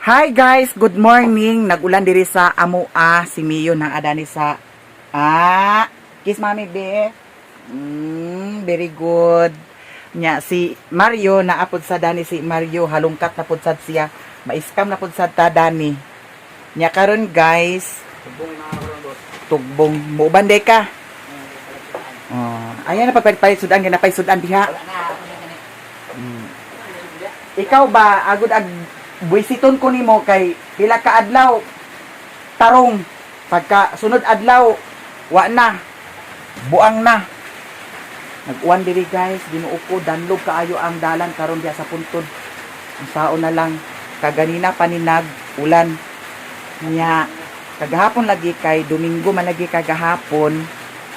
Hi guys, good morning. Nagulan diri sa Amoa si Mio ng adani sa kiss mami be. Very good. Nya si Mario naapod sa dani si Mario halungkat na pud sad siya. Maiskam na pud sad ta dani. Nya karon guys, tugbong mo banday ka. Ayan na pagpalit sudan ginapay sudan diha. Ikaw ba agud buisiton ko nimo kay pila ka adlaw tarong pagka sunod adlaw wa na buang na nag-uwan diri guys Ginoo ko danlog kaayo ang dalan karon diha sa puntod ang sao na lang kaganina paninag ulan nya kagahapon lagi kay Domingo man lagi kagahapon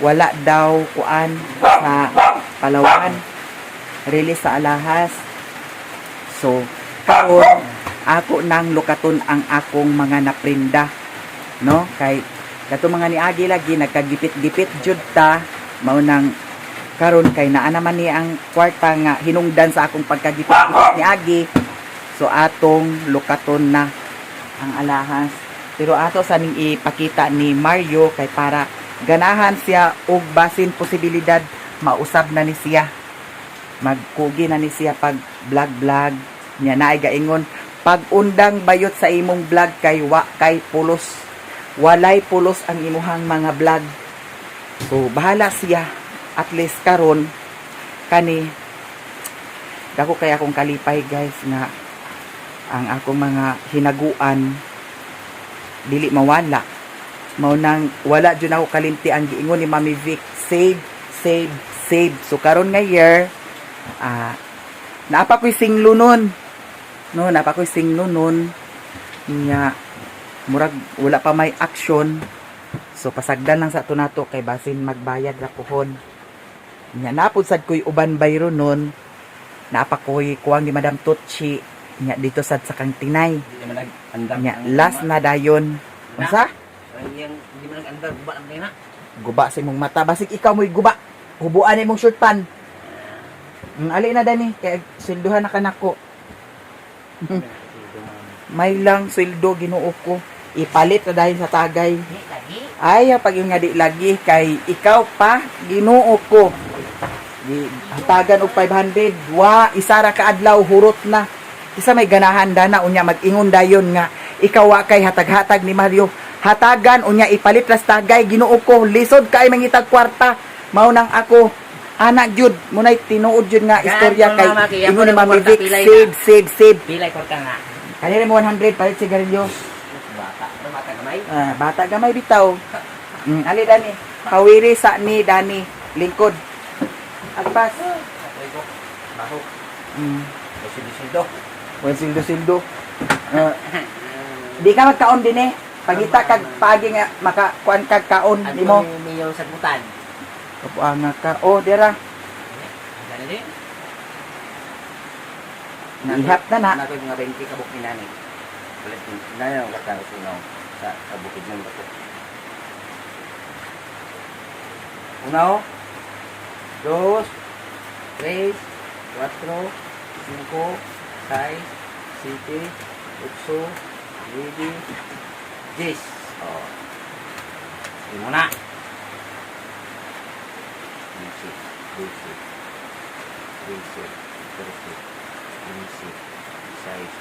wala daw kuan sa Palawan release sa alahas so karon ako nang lukaton ang akong mga naprinda no kay kato mga niagi lagi nagkagipit-gipit jud ta mao nang karon kay naa naman ni ang kwarta nga hinungdan sa akong pagkagipit-gipit niagi so atong lukaton na ang alahas pero ato sa ning ipakita ni Mario kay para ganahan siya og basin posibilidad mausab na ni siya magkugi na ni siya pag vlog nya naay gaingon pag undang bayot sa imong vlog kay wa kay pulos walay pulos ang imuhang mga vlog so bahala siya at least karon kani dako kay akong kalipay guys nga ang akong mga hinaguan dili mawala mao nang wala jud ako kalimti ang giingon ni Mami Vic save so karon nga year naapa ko'y singlo nun no napa ko'y singlo nun nya murag wala pa may action so pasagdan lang sa tunato kay basin magbayad ra pohon nya napud sad ko'y uban bayro nun napa ko'y kuwang ni Madam Tutsi nya dito sad sa kang Tinay nya last na dayon unsa Hindi mo nag-andar, guba lang na. guba sa imong mata basig ikaw mo'y guba hubuan imong short pan ali na dani kay silduhan na kanako may lang sildo Ginoo ko ipalit na dahil sa tagay ay pag yung nga di lagi kay ikaw pa Ginoo ko hatagan og 500 wa isa ra ka adlaw hurot na isa may ganahan dana unya mag-ingon dayon nga ikaw wa kay hatag-hatag ni Mario hatagan unya ipalit las tagay Ginoo ko lisod kay mangitag kwarta mao nang ako anak jud munay tinuod jud nga istorya kay ingon ni Mami Vic save Pilay ko ka nga. kanire mo 100 palit sigarilyos Bata gamay. bata gamay bitaw ali dani kawiri sa ni Dani lingkod agpas Baho. Sildo. wen sildo di ka magkaon din pagita kag pagi nga makakuan kag kaon nimo Miyo sa butan. kapuanga ka dira Dali din. ihap na na Nato mga 20 kabuk ni nani. Balik din. Nayo ang katao sunaw sa kabukid ng bato. Uno, dos, tres, cuatro, cinco, seis, siete, ocho, nueve, 10. Oh. Sige muna. 12, 13, 14, 15, 16,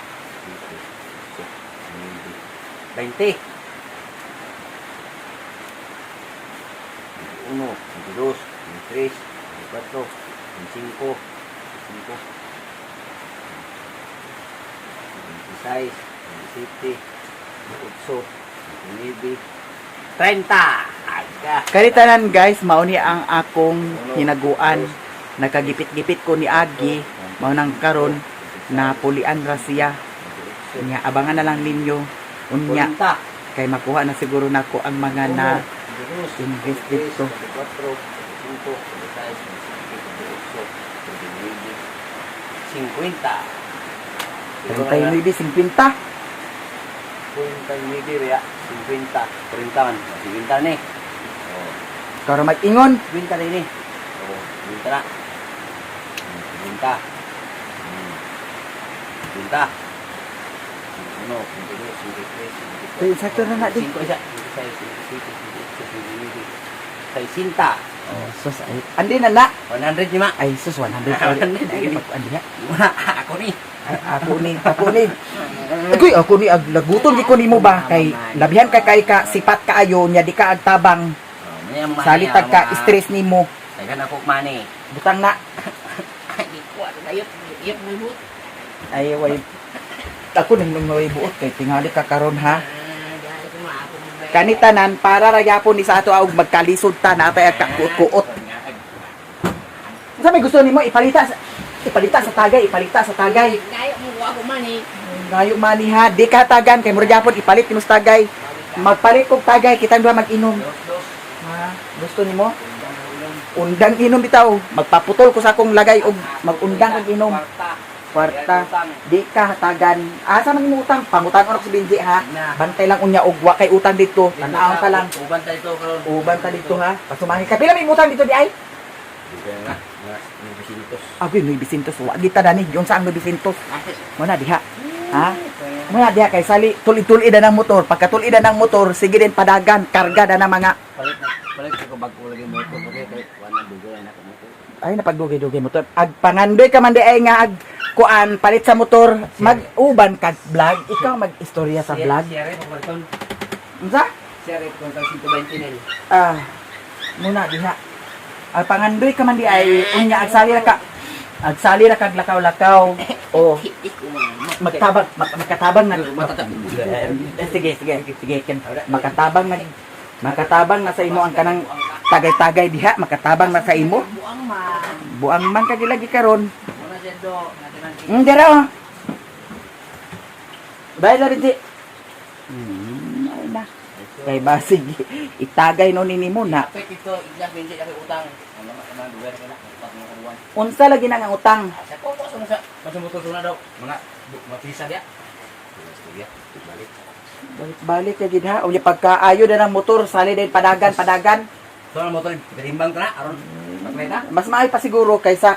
17, 18, 20. 21, 22, 23, 24, 25, 26, 27, 28, 29, 30. Karitanan guys, mao ni ang akong hinaguan. Nakagipit-gipit ko ni Agi, mao nang karon na pulian ra siya. Nya abangan na lang ninyo unya kay makuha na siguro nako ang mga na invest dito. 50. 39.50. 49 ya, 50, 30 man. 50 ni. Oh, Karo mag-ingon, 50 na ini. Oh, 50 na. 50. 50. 1, 52, 53, Ay, sakto na na, di. 5 isa. 56, 60. Oh, Sus, ay. Andi na na. 100 lima. Ay, sus, 100. Ay, andi na. Ako ni. Ay, ako ni. Agoy, ako ni, laguton di ko ni mo ba? Kay, labihan ka kay ka, sipat ka ayo, nya di ka agtabang. Salitag ka, stress ni mo. Kaya na po mani. Butang na. Ay, kuha na yun. Iyap mo yun. Ay, way. Ako nang may buot kay tingali ka karon ha. Kanitanan para ra gyapon ni sa ato og magkalisod ta natay ka kuot-kuot. Sa may gusto nimo ipalita sa tagay. Kaya mo ako mani. Ngayo mani ha, di ka tagan kay mura gyapon ipalit nimo sa tagay. Magpalit kog tagay kita duha mag-inom. Ha, gusto nimo? Undang inom bitaw. Magpaputol ko sa akong lagay og mag-undang og inom. Kwarta, di ka hatagan. Asa man imong utang? Pangutan ko si Benji ha. Bantay lang unya og wa kay utang dito. Tanaw ka lang. Uban ta dito karon. Uban ta dito ha. Pasumahin ka. Pila may utang dito di ay? Abi may bisintos. Wa kita dani. Yon sa ang may bisintos. Mo na diha. Ha? Mo na diha kay sali tulid-tulid na ng motor. Pagkatulid na ng motor, sige din padagan, karga na mga Palit ko bago lagi mo ko kay wala dugay na ko mo. ay napagdugay-dugay motor. Ag pangandoy ka man di ay nga ag kuan palit sa motor, mag-uban ka vlog, ikaw mag-istorya sa vlog. Share ko karton. Unsa? Share ko karton 129. Muna diha. Ang pangandoy ka man di ay unya agsali ra kag lakaw-lakaw. O makatabang na sige ken makatabang na sa imo ang kanang tagay-tagay diha, makatabang na sa imo. Buang man kag lagi karon. Dira oh. Bayad na rin si. Ay na. Kay basig itagay no nimo na. Ito iglas benji kay utang. Ano man duwer kana utak mo kuwan. Unsa lagi nang ang utang? Sa ko sa motor suna daw. Mga mapisa dia. Balik. Balik ka gid ha. Unya pagkaayo na ng motor, sali din padagan. So ang motor timbang ka na aron maklena. Mas maay pa siguro kaysa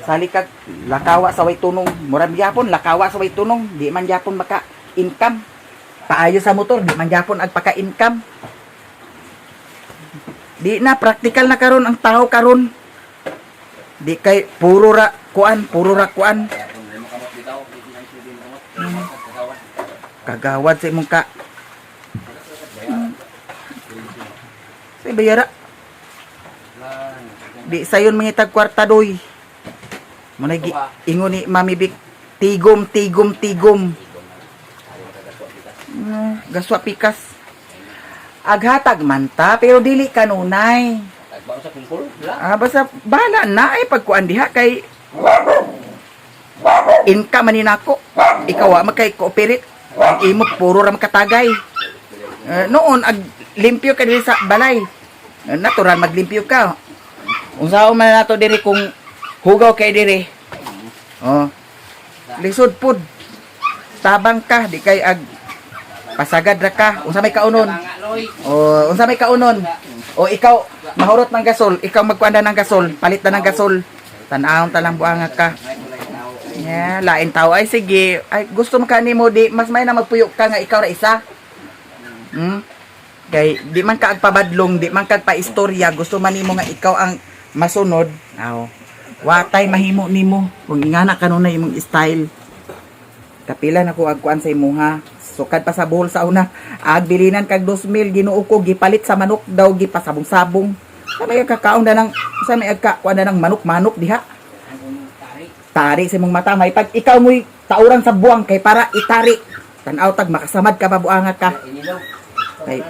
sali kag lakawa sa way tunong. Murag gyapon lakawa sa way tunong, di man gyapon maka-income. Paayo sa motor, di man gyapon ag paka-income. Di na practical na karon ang tao karon. Di kay puro ra kuan. Kagawad sa imong ka. Say bayara. Di sayon mangitag kwarta doy. Munay ingon ni Mami Bik, tigom. Gaswa pikas. Aghatag man ta pero dili kanunay. Basta bala na ay pagkuan diha kay income man nako. Ikaw wa makay cooperate. Ang imo puro ra makatagay. Noon ag limpyo ka diri sa balay. Natural maglimpyo ka. Unsaon man nato diri kung hugaw kay diri. Oh. Lisod pud. Tabang ka di kay ag pasagad ra ka. Unsa may kaunon? Unsa may kaunon? Ikaw mahurot ng gasol, ikaw magkuanda ng gasol, palit na ng gasol. Tan-awon ta lang buanga ka. Lain tao ay sige. Ay gusto mo kanimo di mas may na magpuyo ka nga ikaw ra isa. Kay di man ka agpabadlong, di man ka paistorya, gusto man nimo nga ikaw ang masunod. Watay mahimo nimo kung ingana kanunay imong style. Kapila na ko agkuan sa imo ha. Sukad pa sa buhol sa una. Agbilinan kag 2,000 ginuo ko gipalit sa manok daw gipasabong-sabong. Sa may kakaon na ng manok-manok diha. Tari sa imong mata may pag ikaw mo'y tauran sa buwang kay para itari. Tan-aw tag makasamad ka babuangat ka. Kay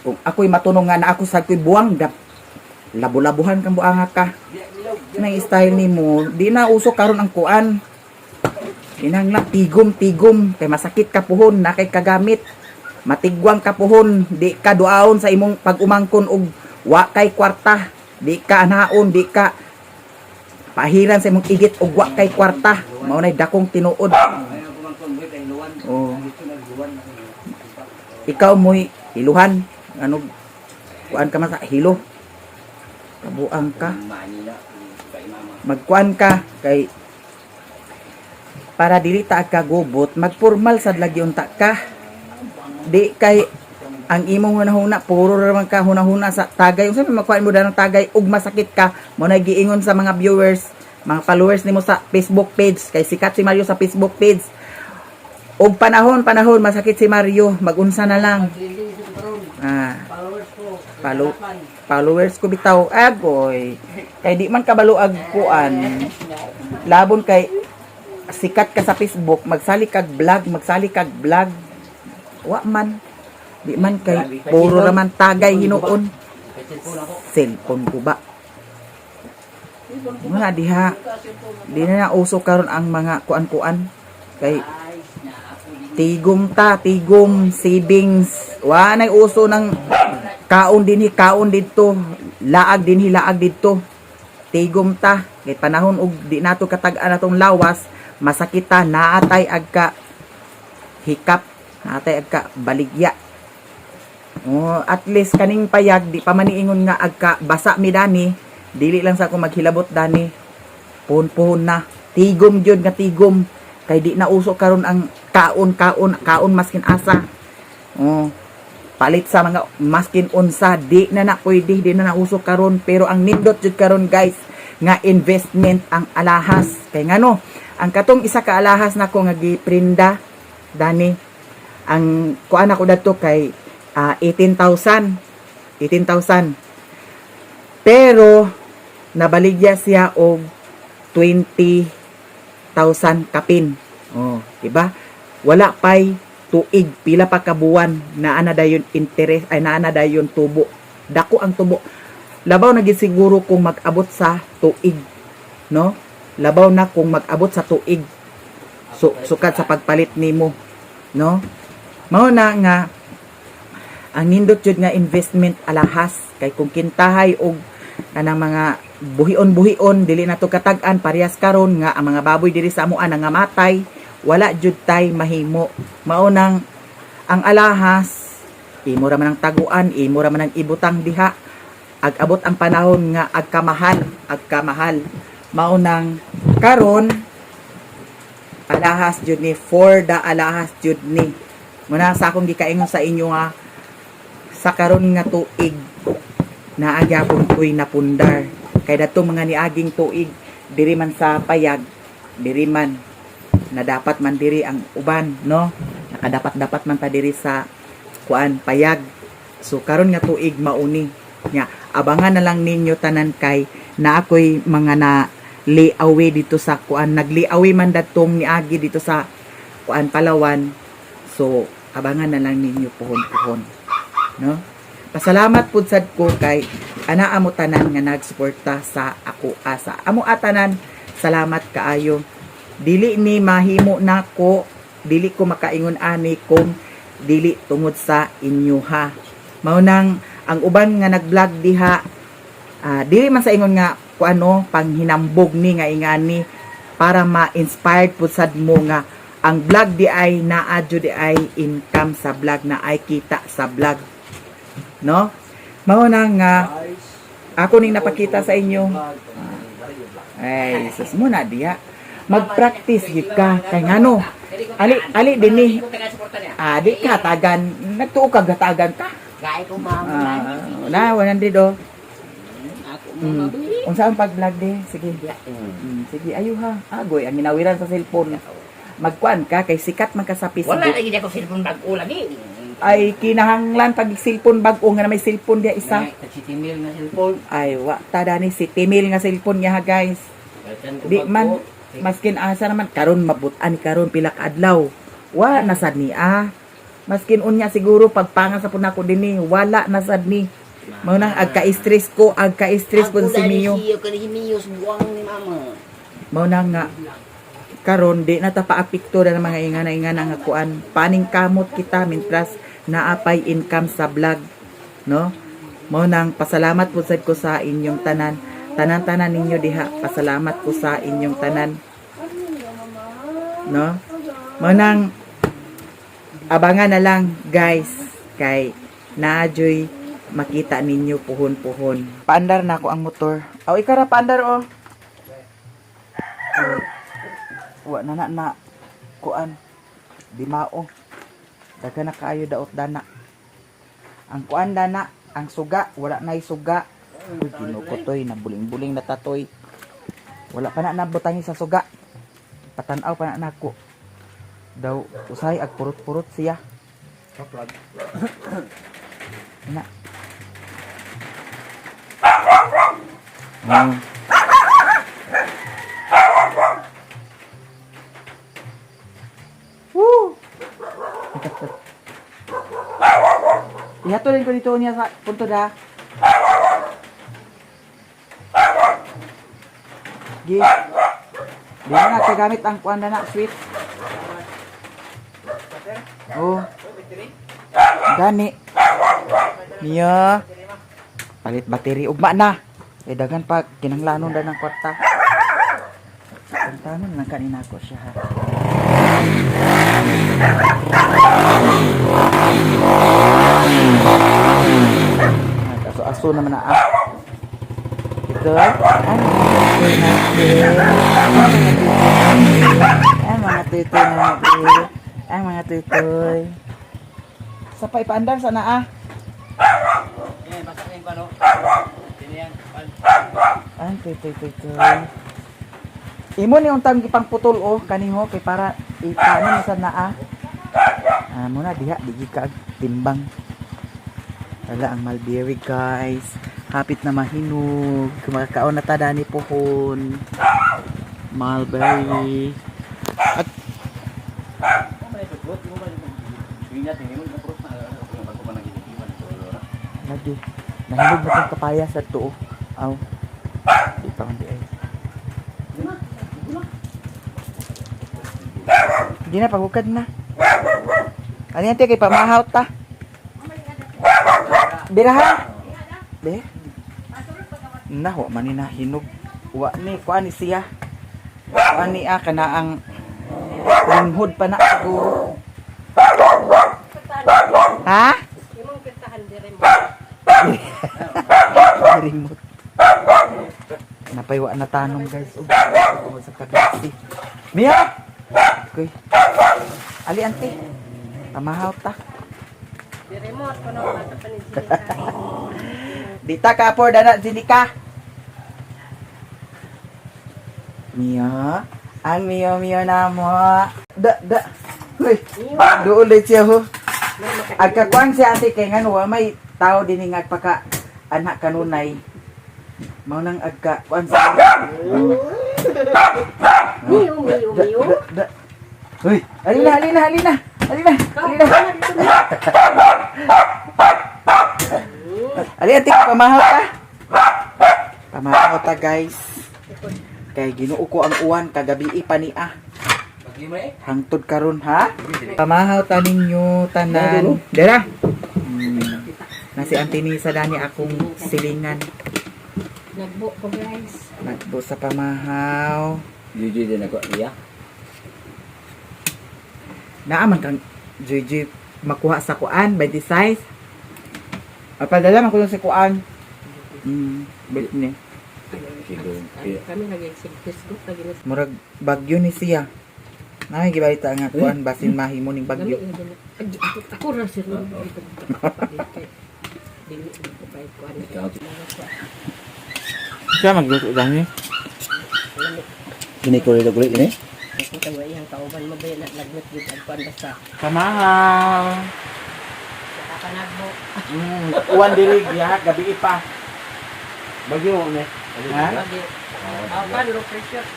kung ako'y matunong nga na ako sa ko'y buwang labo-labuhan kang buangat ka. Nang style nimo di na uso karon ang kuan. Inangla tigom kay masakit ka puhon na kay kagamit. Matigwang ka puhon, di ka duaon sa imong pag-umangkon og wa kay kwarta. Di ka anaon, di ka pahiran sa imong igit og wa kay kwarta. Mao nay dakong tinuod. Ikaw mo'y hiluhan. Ano kuan ka man sa hilo. Kabuang ka. Magkuan ka kay para dili ta kagubot, magpormal sad lagi unta ka. Di kay ang imong hunahuna puro raman ka hunahuna sa tagay. Unsa man makuha mo danang tagay ug masakit ka, mo na giingon sa mga viewers, mga followers nimo sa Facebook page, kay sikat si Mario sa Facebook page. Og panahon masakit si Mario, magunsa na lang. Followers ko bitaw agoy. Kay di man kabalo ag kuan. Labon kay sikat ka sa Facebook, magsali kag vlog. Wa man. Di man kay puro raman tagay hinuon. Cellphone ko ba? Mga diha. Di na uso karon ang mga kuan-kuan. Kay tigom savings. Wa nay uso ng kaon dito. Laag dito. Tigom ta. Kay panahon og di nato katag-an atong lawas, masakita naatay agka hikap, naatay agka baligya. At least kaning payag di pa maniingon nga agka basa mi dani, dili lang sa ako maghilabot dani. Puhon na. Tigom jud nga tigom. Kay di na uso karon ang kaon maskin asa. Palit sa mga maskin unsa, di na pwede, di na uso karon. Pero ang nindot jud karon guys, nga investment ang alahas. Kay ngano, ang katong isa ka alahas nako nga giprinda dani, ang kuan ako dadto kay 18,000. Pero nabaligya siya og 20,000 kapin. Diba? Wala pay tuig, pila pa kabuwan na ana dayon interest, ay naana dayon tubo. Dako ang tubo. Labaw na gisiguro kung mag-abot sa tuig, no? Labaw na kung mag-abot sa tuig. Sukat sa pagpalit nimo, no? Mao na nga ang nindot jud nga investment alahas, kay kung kintahay og kanang mga buhion dili nato katag-an parehas karon nga ang mga baboy diri sa amoan nga matay, wala jud tay mahimo. Mao nang ang alahas imo ra man ang taguan, imo ra man ang ibutang diha. Ag-abot ang panahon nga agkamahal. Mao nang karon alahas jud ni, for the alahas jud ni. Muna sa akong gikaingon sa inyo nga sa karon nga tuig na agyapon ko'y napundar. Kay dato mga niaging tuig, diri man sa payag, diri man na dapat man diri ang uban, no? Nakadapat man ta diri sa kuan payag. So karon nga tuig mauni nya, abangan na lang ninyo tanan kay na ako'y mga na liawi dito sa kuan, nagliawi man datong niagi dito sa kuan Palawan. So abangan na lang ninyo puhon, no? Pasalamat pud sad ko kay ana amo tanan nga nagsuporta sa ako asa. Amo atanan, salamat kaayo. Dili ni mahimo nako, dili ko makaingon ani kung dili tungod sa inyo ha. Mao nang ang uban nga nag-vlog diha, dili man sa ingon nga kuano panghinambog ni nga ingani para ma-inspired pud sad mo nga ang vlog di ay naa jud di ay income sa vlog, na ay kita sa vlog, no? Mao na nga ako ning napakita sa inyo. Ay sus mo na diha, mag-practice gid ka kay ngano ali dinhi di ka tagan, nagtuo ka gatagan ka Gaya ko mga na 100 unsa ang pag-vlog di, sige. Sige ayo ha, agoy ang ginawiran sa cellphone. Magkuan ka kay sikat man ka sa Facebook. wala lagi ako cellphone bag-ulan eh. Ay kinahanglan pag cellphone bag-o nga na may cellphone dia isa. Tagsitimil na cellphone. Ay wa ta dani si Timil nga cellphone niya ha guys. Di man maskin asa naman karon mabutan karon pila ka adlaw. Wa na sad ni Maskin unya siguro pagpangan sa pud nako dinhi, wala na sad ni. Mao nang agka-stress ko si Mio. Ako dahil Mio subuang ni mama. Mao nang nga karon di na ta paapekto na mga ingana nga kuan, paning kamot kita mintras naapay income sa vlog, no? Mao nang pasalamat pud sad ko sa inyong tanan ninyo diha, pasalamat ko sa inyong tanan, no? Mao nang abangan na lang guys kay naajoy makita ninyo puhon. Paandar na ako ang motor. Aw ikara paandar oh. Wa na kuan dimao. Daghan na kaayo daot dana. Ang kuan dana, ang suga wala nay suga. Uy, kinukutoy na buling-buling na tatoy. Wala pa na nabutangi sa suga. Patanaw pa na nako. Daw usay ag purot-purot siya. Na. Woo! Ihatulin ko dito niya sa punto da. Gi. Di na kagamit ang kuan na sweet. Oh. Gani. Niya. Palit battery ugma na. Eh dagan pa kinanglanon da ng kwarta. Tantanon lang kanina ko siya ha. Aso-aso naman na ito ang mga tutoy natin. Ang mga tutoy. Sa pa ipaandar sana Yan, basta yung pano. Yan. Ang tutoy. Imo ni untang gipang putol kaniho kay para ipaano sa naa. Muna diha digi ka timbang. Wala ang mulberry guys. Hapit na mahinog. Kumakaon na tada ni pohon. Mulberry. At lagi. Nahinog na itong kapaya sa tuo. Aw. Di pa kundi ay. Hindi na, pagukad na. Ano yan, kay pamahaw ta? Birahan? Be? Na, wa man ni nahinog. Wa ni, kuha ni siya. Kuha ni kana ang linghod pa na siguro. Ha? Imong kintahan di rin mo. Remote. Napaywa na tanong guys. Sa kakasi. Mia! Okay. Ali ante. Pamahaw ta. Di remote ko no bata pa ni Jika. Dita ka por dana Jinika. Mia. Ang Mio na mo. Da. Hoy. Do ulit siya ho. Agkakuan siya ante kay ngano wa may tao din nga paka anak kanunay. Mao nang agka kuan sa. Miyo. Hoy, halina. Ali ati pamahaw ka. Pamahaw ta guys. Kay Ginoo ko ang uwan kagabi pa ni Hangtod karon ha. Pamahaw ta ninyo tanan. Dera. Nasi antini sa dani akong silingan. Nagbo ko guys. Nagbo sa pamahaw. Jujur din ako iya. Naaman kang Juju makuha sa kuan by the size. Padala man ko sa kuan. Bet ni. Kami nag-execute ko lagi na. Murag bagyo ni siya. Nay gibalita nga kuan basin mahimo ning bagyo. Ako ra sir. Dili ko pa kuan. Siya magluto dani. Ini kulit ini. Kung tawa iyang kauban mo ba na lagnat gyud ang kuan basta. Pamahaw. Nakakanagbo. Uwan diri giha gabi pa. Bagyo ni. Ha? Lagi. Apan low pressure.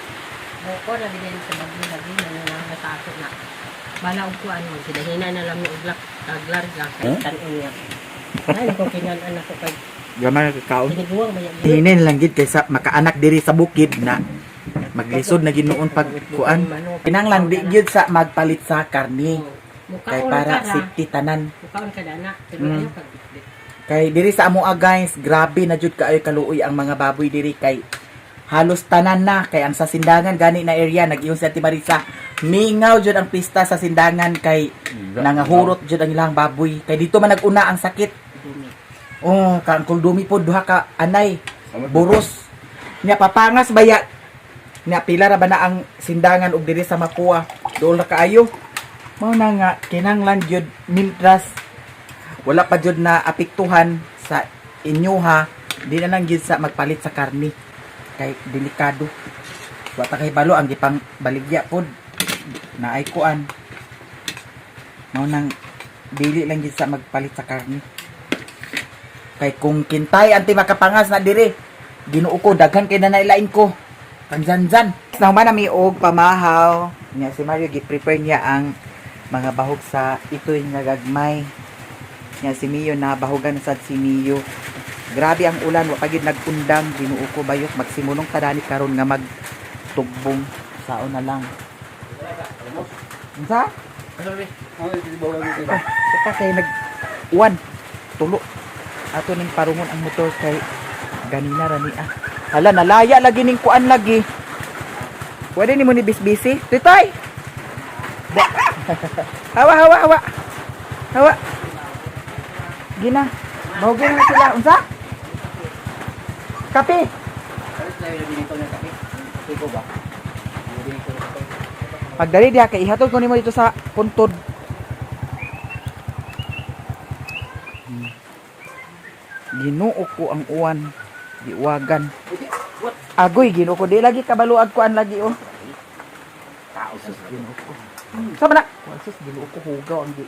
Ko na din sa bagyo lagi na nataso na. Bala og kuan mo sinahina na lang ni uglak taglarga kay tan-on niya. Ay ko kinan anak ko kay Gamay ka kaon. siniguang mayag. Hinin lang gid kay sa makaanak diri sa bukid na maglisod na ginoon pag kuan. Kinanglan di gyud sa magpalit sa karni. Kay para safety tanan. Mukaon ka dana. Pero Mm. ayaw pag Kay diri sa amoa guys, grabe na jud kaayo kaluoy ang mga baboy diri kay halos tanan na kay ang sa sindangan gani na area nag-iyon si Ate Marisa. Mingaw jud ang pista sa sindangan kay nangahurot jud ang ilang baboy. Kay dito man nag-una ang sakit. dumi. Oh, kang kuldumi po duha ka anay. Buros. Nya papangas baya. Nya pila ra ba na ang sindangan og diri sa Makua. Doon na kaayo. Mao na nga kinanglan jud mintras wala pa jud na apektuhan sa inyo ha. Di na lang jud sa magpalit sa karni. Kay delikado. Wa ta kay balo ang gipang baligya pod. Naay kuan. Mao nang dili lang jud sa magpalit sa karni. Kay kung kintay anti makapangas na diri. Ginoo ko daghan kay nanailain ko. Kanjanjan. Nahuman na mi og pamahaw. Nya si Mario gi-prepare niya ang mga bahog sa itoy nga gagmay. Nya si Mio na bahogan sad si Mio. Grabe ang ulan wa pagid nagundang Ginoo ko bayot magsimulong kadani karon nga magtugbong saon na lang. Unsa? Kita kay nag uwan tulo. Ato ning parungon ang motor kay ganina ra ni ah. Hala nalaya lagi ning kuan lagi. Pwede ni mo ni bisbisi. Titoy. Hawa hawa hawa. Hawa. Gina. Mahugin na sila. Unsa? Kape. Pagdali diha kay ihatod ko nimo dito sa puntod. Ginoo ko ang uwan. Diuwagan. Agoy ginoo ko di lagi kabaluag kuan lagi oh. Sus ginoo ko. Sama na. Sus ginoo ko hugaw ang di.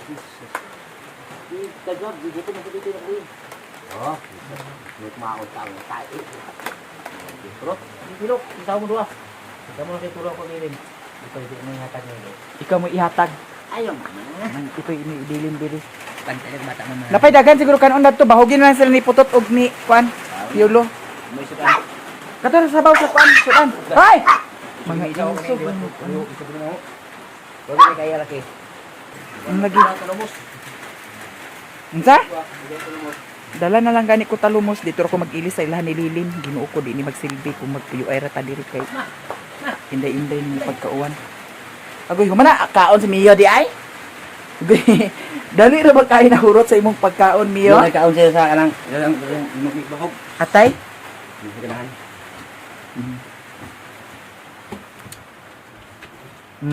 Oh. Lut maot ang tayo. Bro, dilo, isa mo dua. Kamu na tulong ko nilin. Ito di mo ihatag nilo. Ikaw mo ihatag. Ayaw man. Man ito iniidilin diri. Pantay mata mo man. Napay dagan siguro kanon dadto bahugin na lang sila ni putot og ni kuan. Piolo. Mo isudan. Kato sa sabaw sa kuan, sudan. Hoy! Mga Isa iso. mo. Wala kaya laki. Ang lagi. Unsa? Dala na lang gani ko talumos dito ako mag-ilis sa ilahan ni Lilin. Ginoo ko di ni magsilbi kung magpuyo ay rata diri kay. Inday-inday ni pagkauwan. Agoy, humana kaon si Mio di ay. Agoy, dali ra ba kay nahurot sa imong pagkaon Mio? Nagkaon siya sa kanang bahog. Atay? Ganahan.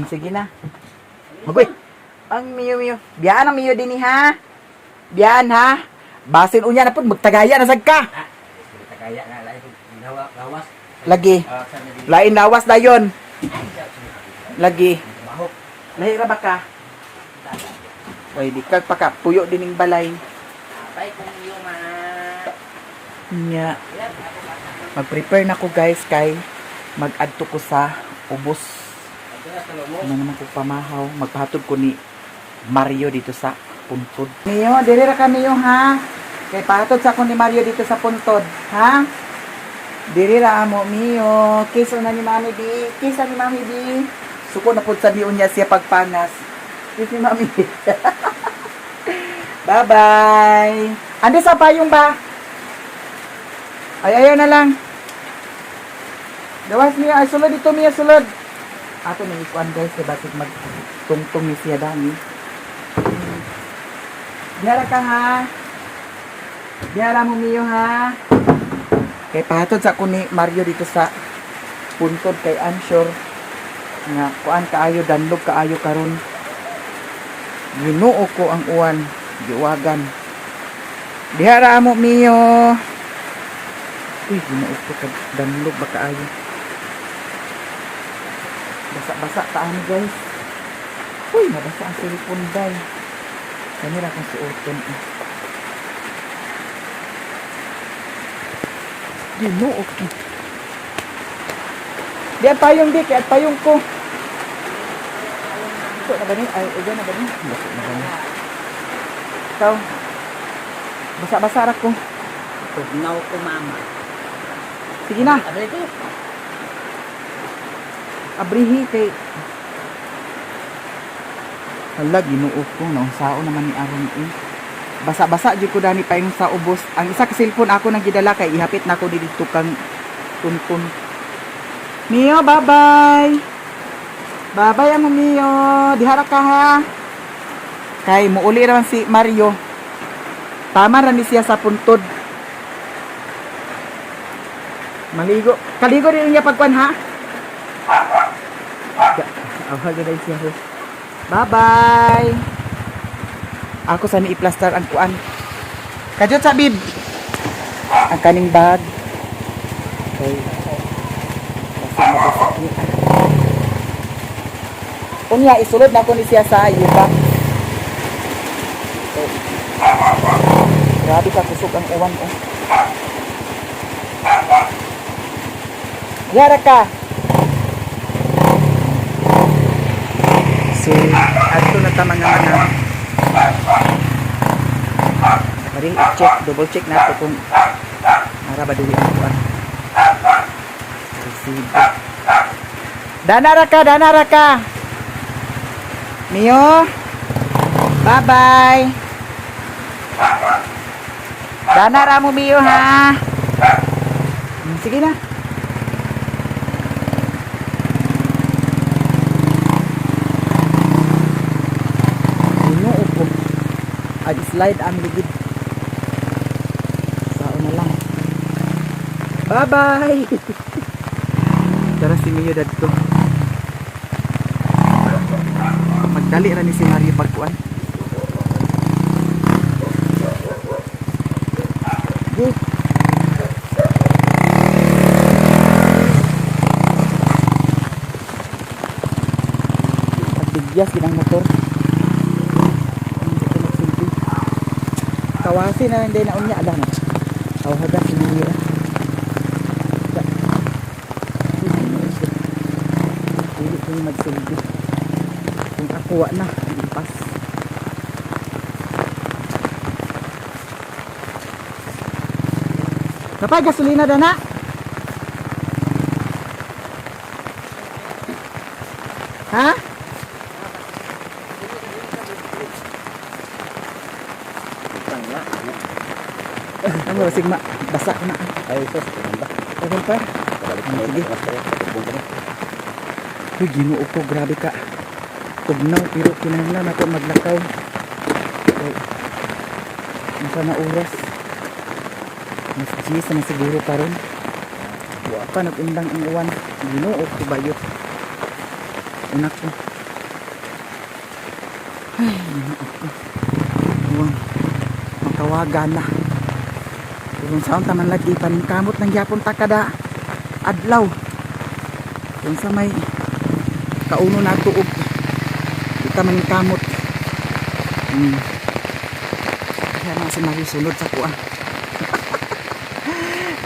Sige na. Agoy. Ang Mio. Biyaan ang Mio dinhi ha. Biyaan ha. Basin unya na pud magtagaya na sad ka. Kaya nga lain gawas. Lagi. Lain lawas dayon. Lagi. Lahi ra ba ka? Ay, di ka pa ka. Puyo dining balay. Pay kung iyo man. Nya. Mag-prepare na ko guys kay mag-adto ko sa ubos. Ano naman ko pamahaw. Magpahatod ko ni Mario dito sa puntod. Mio, diri ra ka Mio ha. Kay pahatod sa ko ni Mario dito sa puntod, ha? Diri ra mo Mio. Kiss na ni Mami B. Kiss ni Mami B. Suko na pud sa Mio niya siya pagpanas. Kiss ni Mami B. Bye-bye. Andi sa payong ba? Ay, ayaw na lang. Gawas Mio. Ay, sulod dito Mio, sulod. Ato na ikuan guys. Kaya bakit magtungtong ni siya dami. Biyara ka ha. Biyara mo Mio ha. Kay pahatod sa ko ni Mario dito sa puntod kay Ansure. Nga kuan kaayo danlog kaayo karon. Ginoo ko ang uwan. Giwagan. Biyara mo Mio. Uy, ginoo ko kag danlog ba kaayo. Basa-basa taano guys. Uy, nabasa ang cellphone dai. Kamera kong suotin eh. Ginoo okay. Diyan payong di, kaya payong ko. Ito na gani, ay, ito na gani. Basa na gani. Ikaw, basa-basa ra ko. Tugnaw ko mama. Sige na, Abay ko. abrihi kay... Hala, ginoo ko. Naunsao naman ni Aron eh. Basa-basa dyan ko dani pa yung sa ubos. Ang isa ka cellphone ako nang gidala kay ihapit na ako dito kang tuntun. Mio, bye-bye! Bye-bye mo, Mio. Dihara ka ha. Kay muuli naman si Mario. Tama rin siya sa puntod. Maligo. Kaligo rin niya pagkuhan ha. Awag na siya. Bye-bye. Ako sa ni i-plaster ang kuan. Kajot sa bib. Ang kaning bag. Okay. Kasi mabasa ni. Unya isulod na ko ni siya sa yuba. Okay. Grabe ka kusog ang uwan ko. Yara ka. So, ato na ta mga maring i-check, double check nato kung narabaduwi ang kuwan. Receive. Danara ka. Mio. Bye-bye. Danara mo Mio ha. Sige na. Slide ang ligid. Sao na lang. Bye-bye. Tara si Mio dadto. Magdali ra ni si Mario pagkuan. Go. Pagbigyan kinang motor. Kawasi na hindi na unya alam. Aw hada sinira. Dili ko magsilbi. Kung ako wa na lipas. Kapag gasolina dana? Ha? Ano rasig ma basa na. Ay, sus, ganda. Okay pa. Balik mo Sige. mas tayo. Tubong ka na. Uy, Ginoo ko, grabe ka. Tugnaw, pero kinahanglan nato maglakaw. Okay. Nasa na oras. Mas 10 na siguro karon. Wa pa nag-undang ang uwan. Ginoo ko bayot. Unak ko. Ay, Ginoo ko. Uwan. Makawagan na. Kung saan taman lagi paningkamot ng yapon takada adlaw. Kung sa may kauno na tuog kita maningkamot. Kaya mga si Mario sunod sa kuha.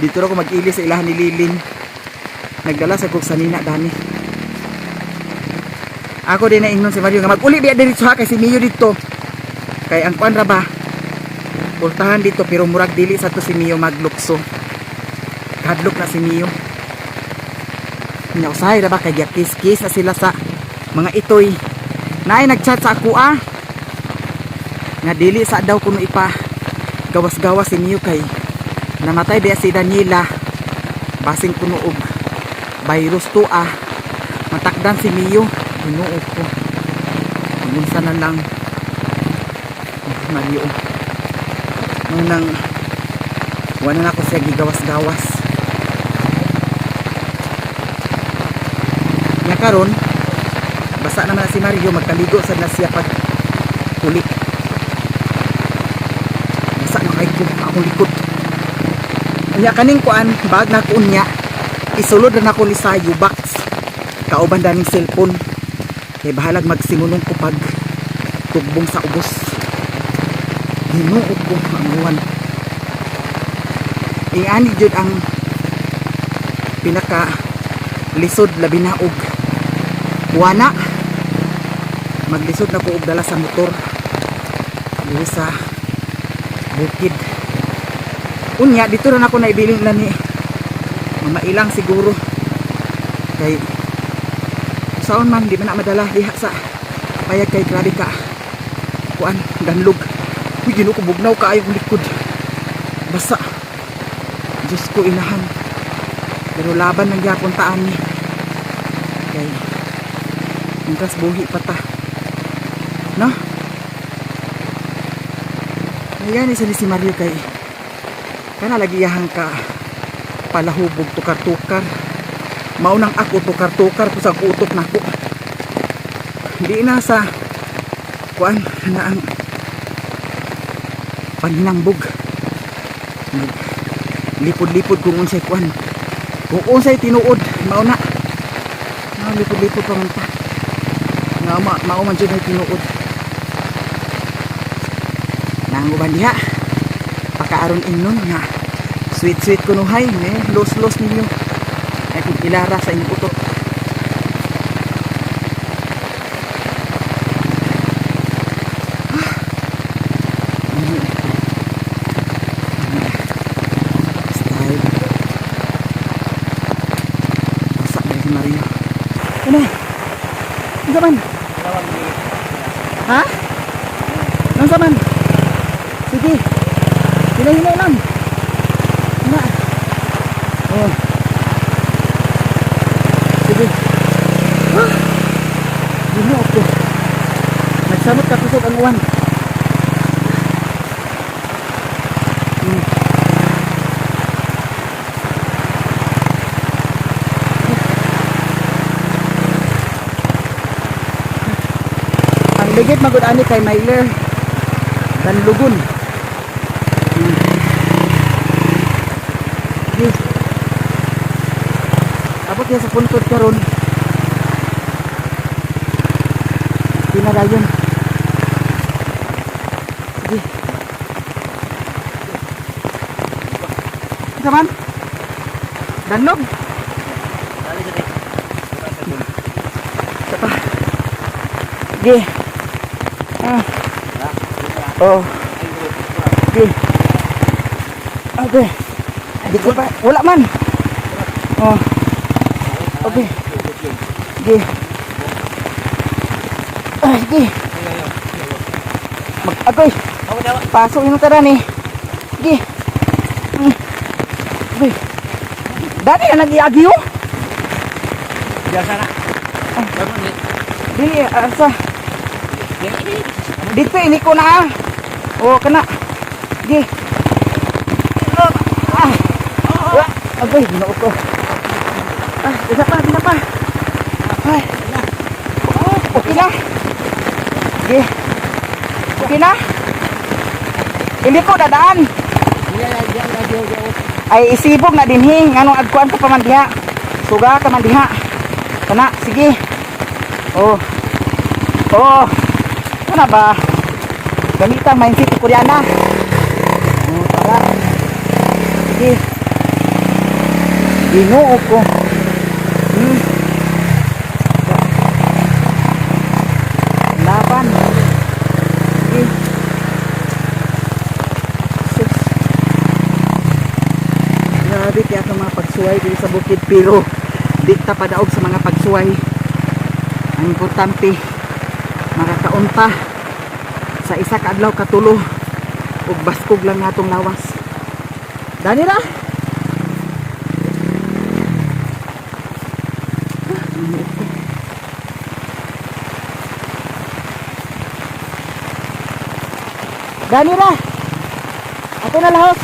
Dito na ko mag-ili sa ilahan ni Lilin. Nagdala sa kog sanina dani. Ako din na ingnon si Mario nga mag-uli biya diretso ha kay si Mio dito. Kay ang kuan ra ba? Pultahan dito pero murag dili sa to si Mio maglukso. Kadlok na si Mio. Nya usahay ra ba kay kiss-kiss na sila sa mga itoy. Naay nagchat sa ako nga dili sa daw kuno ipa gawas-gawas si Mio kay namatay diya si Daniela. Basing kuno og virus to matakdan si Mio. Ginoo ko. Unsa na lang Mario. Nang wala na ako siya gigawas-gawas. Nga karon basa naman na si Mario, magkaligo sad na siya pag huli. Basa na kay ko akong likod. Unya kaning kuan bag na ko unya isulod na ako ni sayo box. Kauban daning cellphone. Kay bahalag magsimunong ko pag tugbong sa ubos. Hinuot ko ang uwan. Iani jud ang pinaka lisod labi na og wana. Maglisod na ko og dala sa motor dili sa bukid. Unya dito rin ako naibiling na ni mamailang siguro kay saon man di man na madala diha sa payag kay grabe ka kuan danlog. Uy, Ginoo ko bugnaw kaayo ang likod. Basa. Diyos ko inahan. Pero laban ng yapon taan ni. Kay ingkas buhi pa ta. No? Ayan isa ni si Mario kay kana lagi yahang ka palahubog tukar-tukar. Maunang ako tukar-tukar ko sa utok nako. Hindi na sa kuan na ang paninambog. Lipod-lipod kung unsay kuan. Kung unsay tinuod, mao na. Lipod-lipod pa man ta. Nga mao man jud ay tinuod. Nang uban diha. Pakaaron ingnon nga sweet kunuhay, los ninyo. Ay kung ilara sa inyong utot. Mario. Ano? Ano saman? Ha? Ano saman? Sige. Hinay-hinay lang. Hina. Oh. Sige. Ha? Dino ako. Nagsamot ka kusog ang uwan. Ligit magud ani kay Myler dan lugun. Yes. Abot ya sa puntod karon. Pinadayon. Sige. Kaman? Danlog. Sapa. Sige. Oh. Okay. Okay. Di ko pa. Wala man. Oh. Okay. Okay. Ay, sige. Agoy. Pasok yung tara ni. Sige. Okay. Dati na nag-iagyo. Biasa na. Dili, asa. Dito ini ko na. Oh, kena. Gi. Agoy, ginoo ko. Isa pa. Ay. Okay na. Gi. Okay na. Hindi ko dadaan. Ay isibog na dinhi nganong agkuan ko pa man diha. Suga ka man diha. Kana, sige. Oh. Ano ba? Gamitan mindset ko diyan na. Tara. Sige. Ginoo ko. Laban. Sige. Grabe kaya sa mga pagsuway dito sa bukid, pero di ta padaog sa mga pagsuway. Ang importante makakaunta sa isa ka adlaw katulo ug baskog lang natong lawas. Dani ra. Dani ra. Ako na lahos.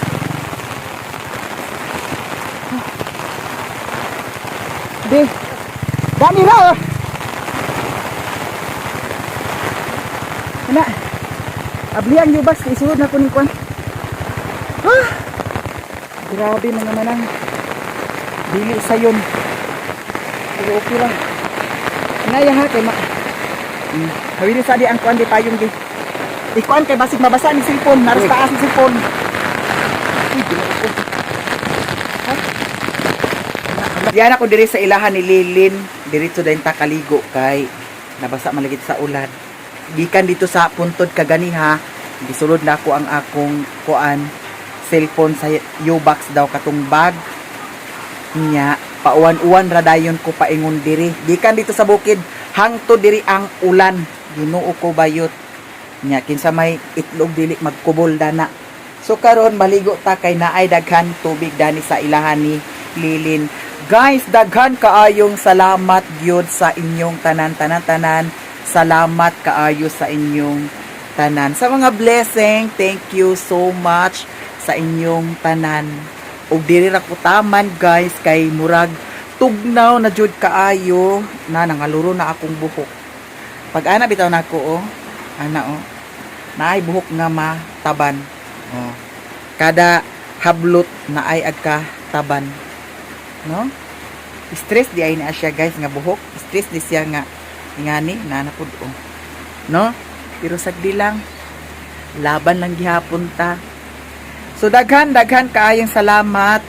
Di. Dani ra. Ana. Abliang yubas isulod na ko ning kwan. Grabe mga manang. Dili sayon. Pero okay lang. Naya ha kay ma. Hawili sa di ang kwan di payong di. Ikuan kay basig mabasa ni cellphone, naras taas ni cellphone. Diyan ako diri sa ilahan ni Lilin, diretso dayon ta kaligo kay nabasa malagit sa ulan. Gikan dito sa puntod kaganiha, gisulod na ako ang akong kuan cellphone sa U-box daw katong bag nya pauwan-uwan ra dayon ko paingon diri. Gikan dito sa bukid hangtod diri ang ulan. Ginoo ko bayot. Nya kinsa may itlog dili magkubol dana. So karon maligo ta kay naay daghan tubig dani sa ilahan ni Lilin. Guys, daghan kaayong salamat gyud sa inyong tanan. Salamat kaayo sa inyong tanan. Sa mga blessing, thank you so much sa inyong tanan. Og diri ra ko taman guys kay murag tugnaw na jud kaayo na nangaluro na akong buhok. Pag ana bitaw nako Ana oh. Naay buhok nga mataban. Oh. Kada hablot na ay agka taban. No? Stress di ay na siya guys nga buhok. Stress di siya nga ingani nanapod oh. No? Pero sagdi lang laban lang gihapon ta. So daghan kaayong salamat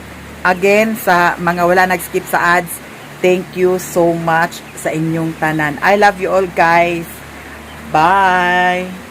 again sa mga wala nag-skip sa ads. Thank you so much sa inyong tanan. I love you all guys. Bye.